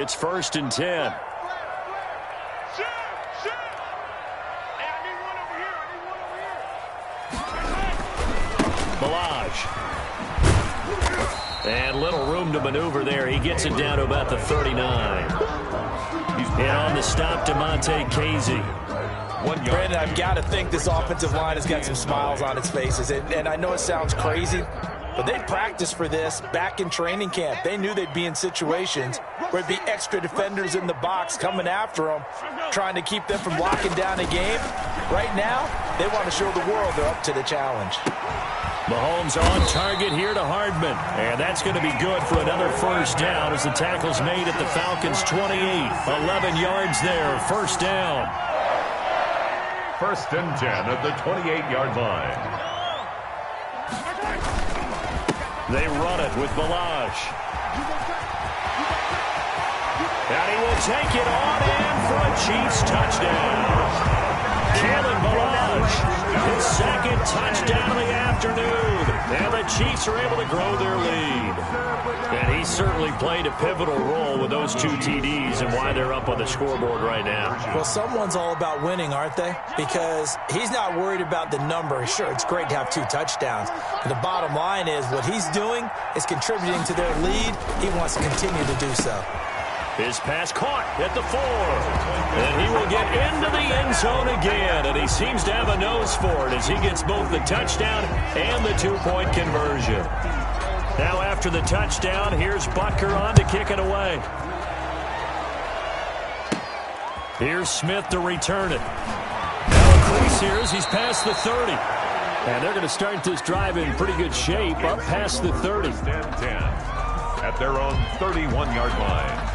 It's 1st and 10. Balaj. And little room to maneuver there. He gets it down to about the 39. And on the stop, DeMonte Casey. Brandon, I've got to think this offensive line has got some smiles on its faces. And I know it sounds crazy, but they practiced for this back in training camp. They knew they'd be in situations where there'd be extra defenders in the box coming after them, trying to keep them from locking down a game. Right now, they want to show the world they're up to the challenge. Mahomes on target here to Hardman. And that's going to be good for another first down as the tackle's made at the Falcons' 28. 11 yards there, first down. 1st and 10 at the 28-yard line. They run it with Balaj. And he will take it on in for a Chiefs touchdown. Kalen Balaj, his 2nd touchdown of the afternoon. And the Chiefs are able to grow their lead. And he certainly played a pivotal role with those 2 TDs and why they're up on the scoreboard right now. Well, someone's all about winning, aren't they? Because he's not worried about the number. Sure, it's great to have 2 touchdowns. But the bottom line is what he's doing is contributing to their lead. He wants to continue to do so. His pass caught at the 4. And he will get into the end zone again. And he seems to have a nose for it as he gets both the touchdown and the 2-point conversion. Now after the touchdown, here's Butker on to kick it away. Here's Smith to return it. Now a crease here as he's past the 30. And they're going to start this drive in pretty good shape up past the 30. 10 at their own 31-yard line.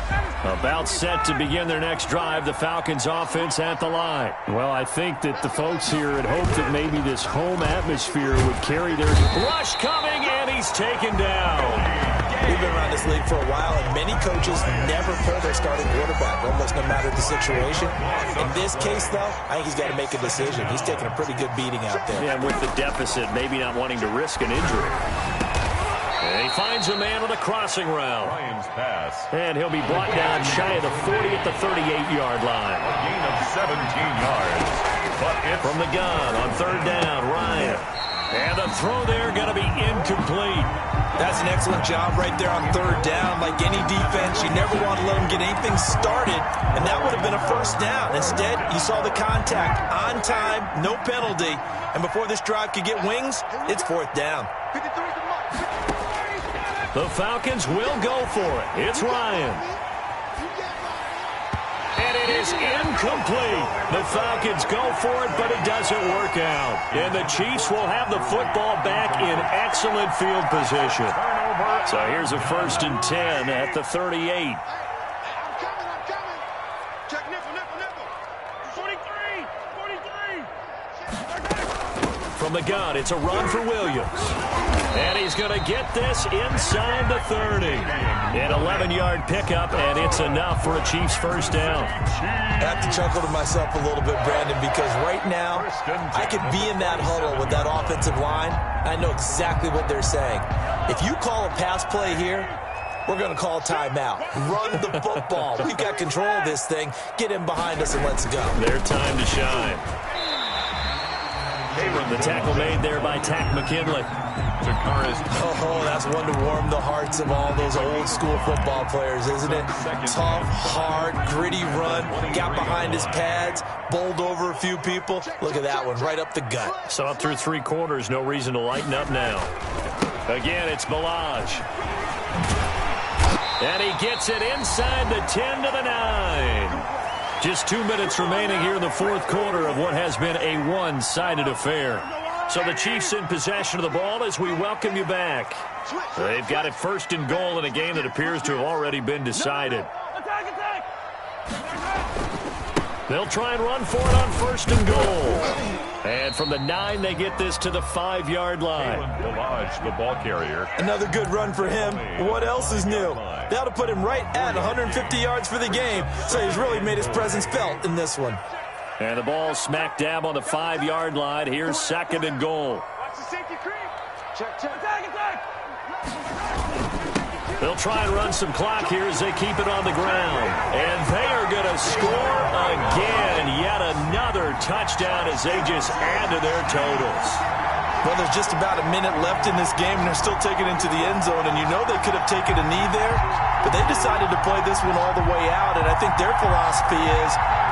About set to begin their next drive, the Falcons offense at the line. Well, I think that the folks here had hoped that maybe this home atmosphere would carry their rush coming, and he's taken down. We've been around this league for a while, and many coaches never pull their starting quarterback, almost no matter the situation. In this case, though, I think he's got to make a decision. He's taking a pretty good beating out there. Yeah, with the deficit, maybe not wanting to risk an injury. And he finds a man on a crossing route. Ryan's pass. And he'll be brought down shy of the 40 at the 38-yard line. A gain of 17 yards. But it's from the gun on 3rd down, Ryan. And the throw there going to be incomplete. That's an excellent job right there on 3rd down. Like any defense, you never want to let them get anything started, and that would have been a first down. Instead, you saw the contact on time, no penalty, and before this drive could get wings, it's 4th down. The Falcons will go for it. It's Ryan. And it is incomplete. The Falcons go for it, but it doesn't work out. And the Chiefs will have the football back in excellent field position. So here's a 1st and 10 at the 38. Check nickel. 43. From the gun, it's a run for Williams. And he's going to get this inside the 30. An 11-yard pickup, and it's enough for a Chiefs first down. I have to chuckle to myself a little bit, Brandon, because right now I could be in that huddle with that offensive line. I know exactly what they're saying. If you call a pass play here, we're going to call timeout. Run the football. We've got control of this thing. Get in behind us and let's go. Their time to shine. The tackle made there by Tack McKinley. Oh, that's one to warm the hearts of all those old school football players, isn't it? Tough, hard, gritty run. Got behind his pads, bowled over a few people. Look at that one, right up the gut. Saw it through 3 quarters. No reason to lighten up now. Again, it's Balaj. And he gets it inside the 10 to the 9. Just 2 minutes remaining here in the 4th quarter of what has been a one-sided affair. So the Chiefs in possession of the ball as we welcome you back. They've got it 1st and goal in a game that appears to have already been decided. They'll try and run for it on 1st and goal. And from the 9, they get this to the 5-yard line. Balaj, the ball carrier. Another good run for him. What else is new? That'll put him right at 150 yards for the game, so he's really made his presence felt in this one. And the ball smack dab on the 5-yard line. Here's 2nd and goal. Watch the safety creep. Check. They'll try and run some clock here as they keep it on the ground. And they are going to score again. Yet another touchdown as they just add to their totals. Well, there's just about a minute left in this game, and they're still taking it into the end zone. And you know they could have taken a knee there, but they decided to play this one all the way out. And I think their philosophy is,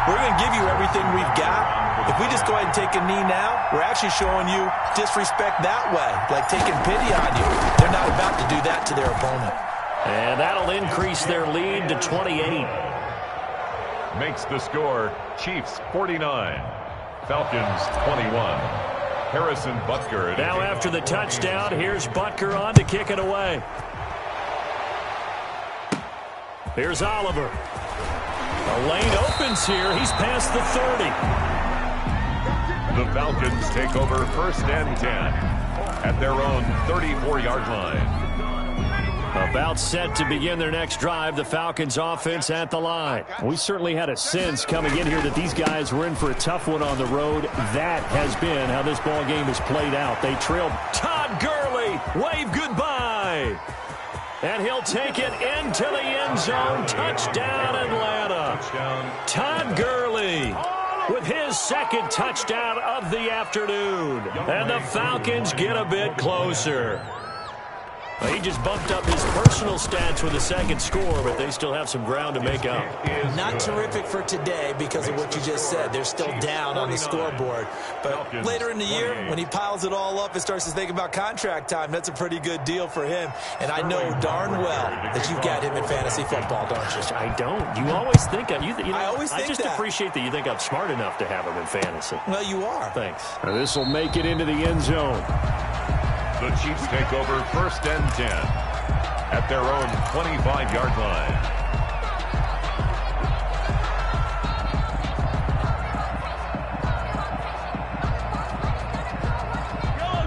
we're going to give you everything we've got. If we just go ahead and take a knee now, we're actually showing you disrespect that way, like taking pity on you. They're not about to do that to their opponent. And that'll increase their lead to 28. Makes the score Chiefs 49, Falcons 21. Harrison Butker. Now after the touchdown, here's Butker on to kick it away. Here's Oliver. The lane opens here. He's past the 30. The Falcons take over 1st and 10 at their own 34-yard line. About set to begin their next drive, the Falcons offense at the line. We certainly had a sense coming in here that these guys were in for a tough one on the road. That has been how this ball game has played out. They trailed. Todd Gurley, wave goodbye. And he'll take it into the end zone. Touchdown, Atlanta. Todd Gurley with his second touchdown of the afternoon. And the Falcons get a bit closer. He just bumped up his personal stats with a second score, but they still have some ground to make up. Not terrific for today because of what you just said. They're still down on the scoreboard. But later in the year, when he piles it all up and starts to think about contract time, that's a pretty good deal for him. And I know darn well that you've got him in fantasy football, don't you? I don't. You always think of you. I just appreciate that you think I'm smart enough to have him in fantasy. Well, you are. Thanks. This will make it into the end zone. The Chiefs take over 1st and 10 at their own 25-yard line.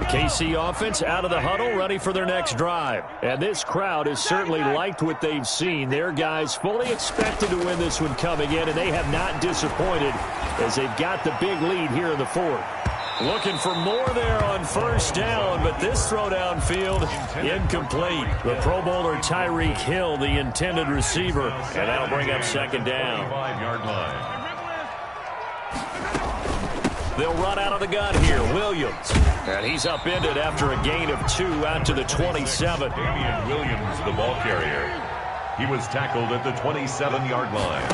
KC offense out of the huddle, ready for their next drive. And this crowd has certainly liked what they've seen. Their guys fully expected to win this one coming in, and they have not disappointed as they've got the big lead here in the 4th. Looking for more there on 1st down, but this throw downfield incomplete. The Pro Bowler Tyreek Hill, the intended receiver, and that'll bring up 2nd down. 25-yard line. They'll run out of the gun here. Williams. And he's upended after a gain of 2 out to the 27. Damian Williams, the ball carrier. He was tackled at the 27-yard line.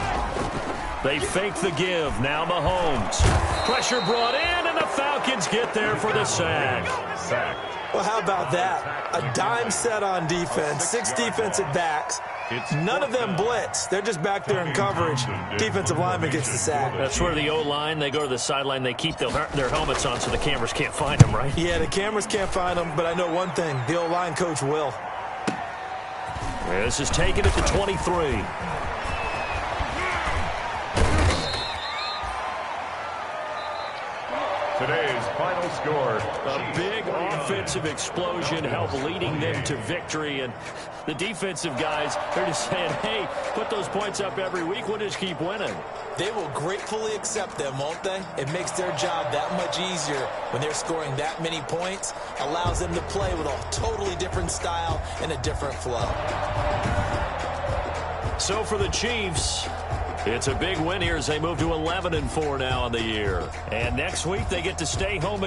They fake the give. Now Mahomes. Pressure brought in, and the Falcons get there for the sack. Well, how about that? A dime set on defense, 6 defensive backs. None of them blitz. They're just back there in coverage. Defensive lineman gets the sack. That's where the O-line, they go to the sideline, they keep their helmets on so the cameras can't find them, right? Yeah, the cameras can't find them, but I know one thing. The O-line coach will. This is taken at the 23. Today's final score. A big offensive explosion helped leading them to victory. And the defensive guys, they're just saying, hey, put those points up every week. We'll just keep winning. They will gratefully accept them, won't they? It makes their job that much easier when they're scoring that many points. Allows them to play with a totally different style and a different flow. So for the Chiefs, it's a big win here as they move to 11-4 now in the year. And next week they get to stay home.